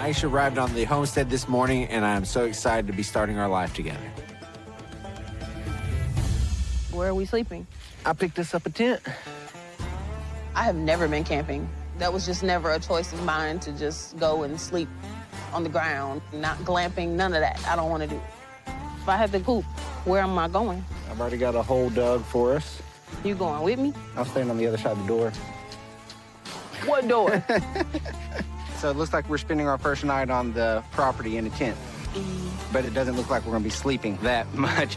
Maisha arrived on the homestead this morning, and I'm so excited to be starting our life together. Where are we sleeping? I picked us up a tent. I have never been camping. That was just never a choice of mine to just go and sleep on the ground, not glamping, none of that. I don't want to do it. If I had to poop, where am I going? I've already got a hole dug for us. You going with me? I'll stand on the other side of the door. What door? So it looks like we're spending our first night on the property in a tent. But it doesn't look like we're gonna be sleeping that much.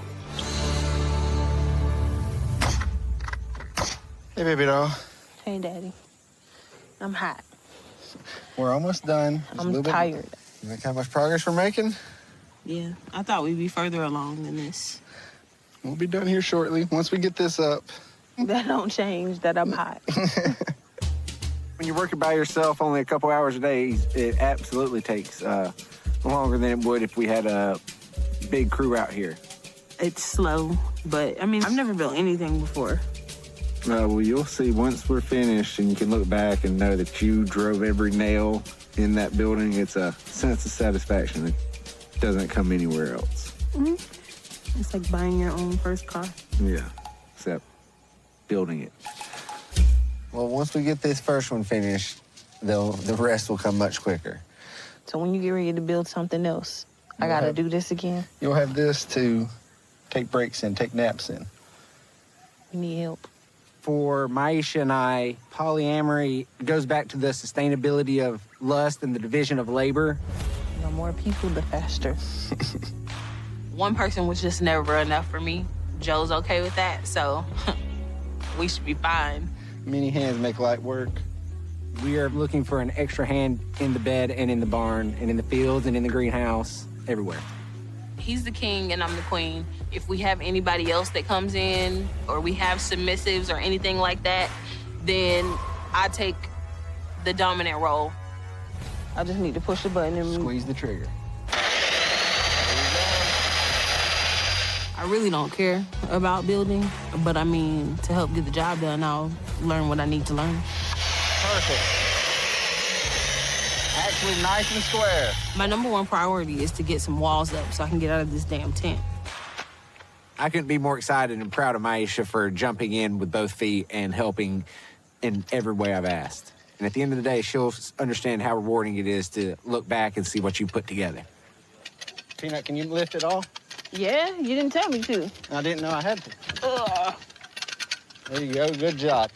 Hey, baby doll. Hey, Daddy. I'm hot. We're almost done. Just a I'm little tired. Bit. Look how much progress we're making. Yeah, I thought we'd be further along than this. We'll be done here shortly, once we get this up. That don't change that I'm hot. When you're working by yourself only a couple hours a day, it absolutely takes longer than it would if we had a big crew out here. It's slow, but I mean, I've never built anything before. Well, you'll see once we're finished and you can look back and know that you drove every nail in that building. It's a sense of satisfaction that doesn't come anywhere else. Mm-hmm. It's like buying your own first car. Yeah, except building it. Well, once we get this first one finished, the rest will come much quicker. So when you get ready to build something else, I gotta do this again. You'll have this to take breaks in, take naps in. You need help. For Maisha and I, polyamory goes back to the sustainability of lust and the division of labor. The more people, the faster. One person was just never enough for me. Joe's okay with that, so we should be fine. Many hands make light work. We are looking for an extra hand in the bed and in the barn and in the fields and in the greenhouse, everywhere. He's the king and I'm the queen. If we have anybody else that comes in or we have submissives or anything like that, then I take the dominant role. I just need to push the button and Squeeze the trigger. I really don't care about building, but I mean, to help get the job done, I'll learn what I need to learn. Perfect. Actually nice and square. My #1 priority is to get some walls up so I can get out of this damn tent. I couldn't be more excited and proud of Maisha for jumping in with both feet and helping in every way I've asked. And at the end of the day, she'll understand how rewarding it is to look back and see what you put together. Peanut, can you lift it all? Yeah, you didn't tell me to. I didn't know I had to. There you go, good job.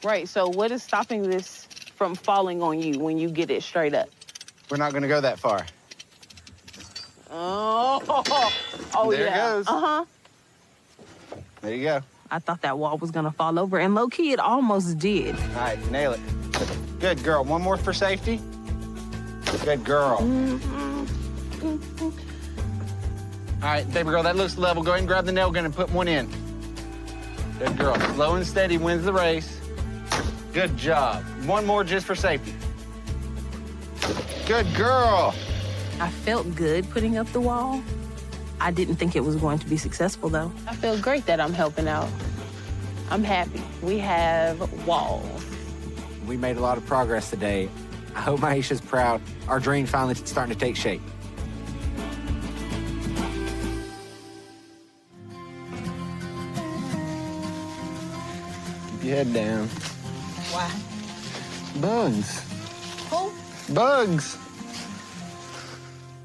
Right, so what is stopping this from falling on you when you get it straight up? We're not gonna go that far. Oh There it yeah. goes. Uh-huh. There you go. I thought that wall was gonna fall over, and low-key, it almost did. All right, nail it. Good girl. One more for safety. Good girl. All right, baby girl, that looks level. Go ahead and grab the nail gun and put one in. Good girl. Slow and steady wins the race. Good job. One more just for safety. Good girl. I felt good putting up the wall. I didn't think it was going to be successful, though. I feel great that I'm helping out. I'm happy. We have walls. We made a lot of progress today. I hope Maisha's proud. Our dream's finally starting to take shape. Keep your head down. Why? Bugs. Who? Bugs.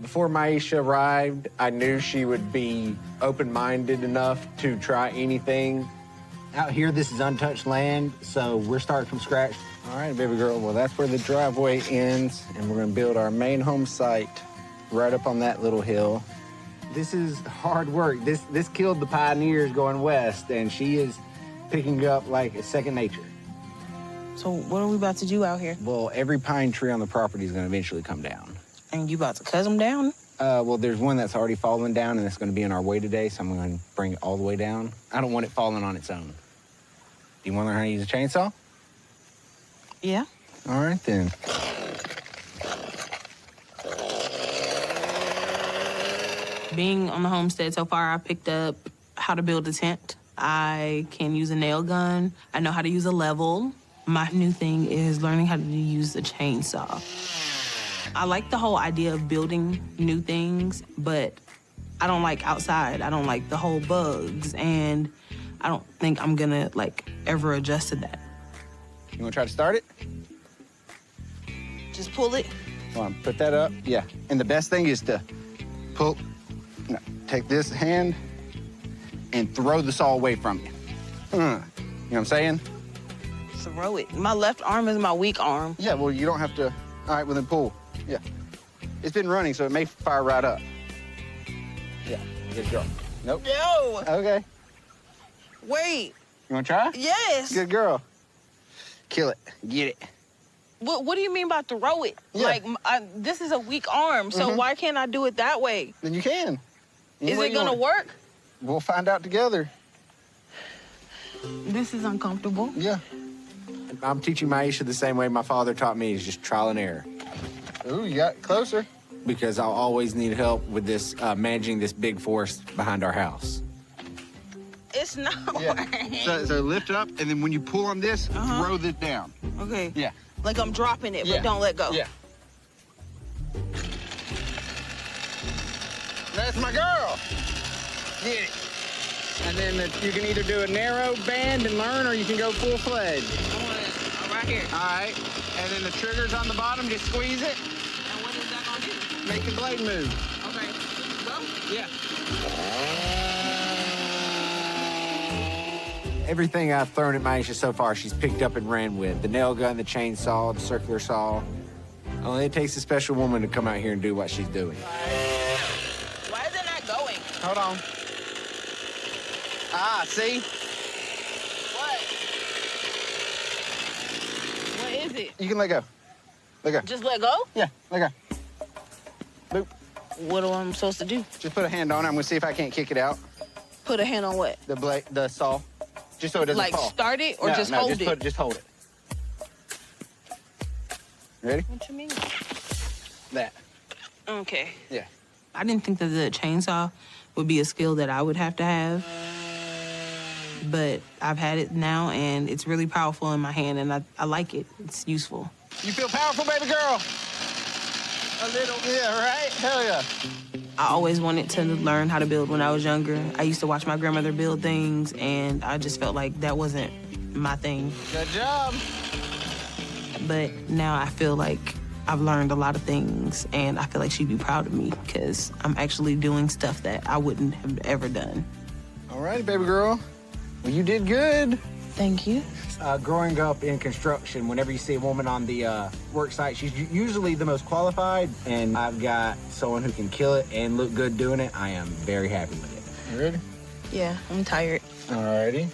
Before Maisha arrived, I knew she would be open-minded enough to try anything. Out here, this is untouched land, so we're starting from scratch. All right, baby girl. Well, that's where the driveway ends, and we're gonna build our main home site right up on that little hill. This is hard work. This killed the pioneers going west, and she is picking it up like a second nature. So what are we about to do out here? Well, every pine tree on the property is going to eventually come down. And you about to cut them down? Well, there's one that's already fallen down, and it's going to be in our way today, so I'm going to bring it all the way down. I don't want it falling on its own. Do you want to learn how to use a chainsaw? Yeah. All right, then. Being on the homestead so far, I picked up how to build a tent. I can use a nail gun. I know how to use a level. My new thing is learning how to use a chainsaw. I like the whole idea of building new things, but I don't like outside. I don't like the whole bugs, and I don't think I'm gonna like ever adjust to that. You wanna try to start it? Just pull it. Come on, put that up. Yeah. And the best thing is to pull, no, take this hand and throw the saw away from you. You know what I'm saying? Throw it. My left arm is my weak arm. Yeah, well, you don't have to. All right, well, then pull. Yeah. It's been running, so it may fire right up. Yeah, good girl. Nope. No. Okay. Wait. You wanna try? Yes. Good girl. Kill it. Get it. What do you mean by throw it? Yeah. Like, this is a weak arm, so why can't I do it that way? Then you can. Any Is way it you gonna want. work? We'll find out together. This is uncomfortable. Yeah. I'm teaching Maisha the same way my father taught me, is just trial and error. Ooh, you got closer. Because I'll always need help with this, managing this big forest behind our house. It's not Yeah. working. So lift up, and then when you pull on this, throw this down. Okay. Yeah. Like I'm dropping it, Yeah. but don't let go. Yeah. That's my girl. Get it. And then you can either do a narrow band and learn, or you can go full-fledged. Right here. All right. And then the trigger's on the bottom. Just squeeze it. And what is that gonna do? Make the blade move. Okay. Go. Yeah. Everything I've thrown at Maisha so far, she's picked up and ran with. The nail gun, the chainsaw, the circular saw. Only it takes a special woman to come out here and do what she's doing. Why is it not going? Hold on. Ah, see? What? What is it? You can let go. Let go. Just let go? Yeah, let go. Boop. What am I supposed to do? Just put a hand on it. I'm gonna see if I can't kick it out. Put a hand on what? The blade, the saw. Just so it doesn't Like fall. start it or No, just no, hold just it? just hold it. Ready? What you mean? That. Okay. Yeah. I didn't think that the chainsaw would be a skill that I would have to have. But I've had it now, and it's really powerful in my hand, and I like it. It's useful. You feel powerful, baby girl? A little. Yeah, right? Hell yeah. I always wanted to learn how to build when I was younger. I used to watch my grandmother build things, and I just felt like that wasn't my thing. Good job. But now I feel like I've learned a lot of things, and I feel like she'd be proud of me because I'm actually doing stuff that I wouldn't have ever done. All right, baby girl. Well, you did good. Thank you. Growing up in construction, whenever you see a woman on the work site, she's usually the most qualified, and I've got someone who can kill it and look good doing it. I am very happy with it. You ready? Yeah, I'm tired. All righty.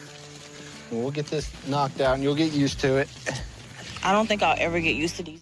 Well, we'll get this knocked out, and you'll get used to it. I don't think I'll ever get used to these.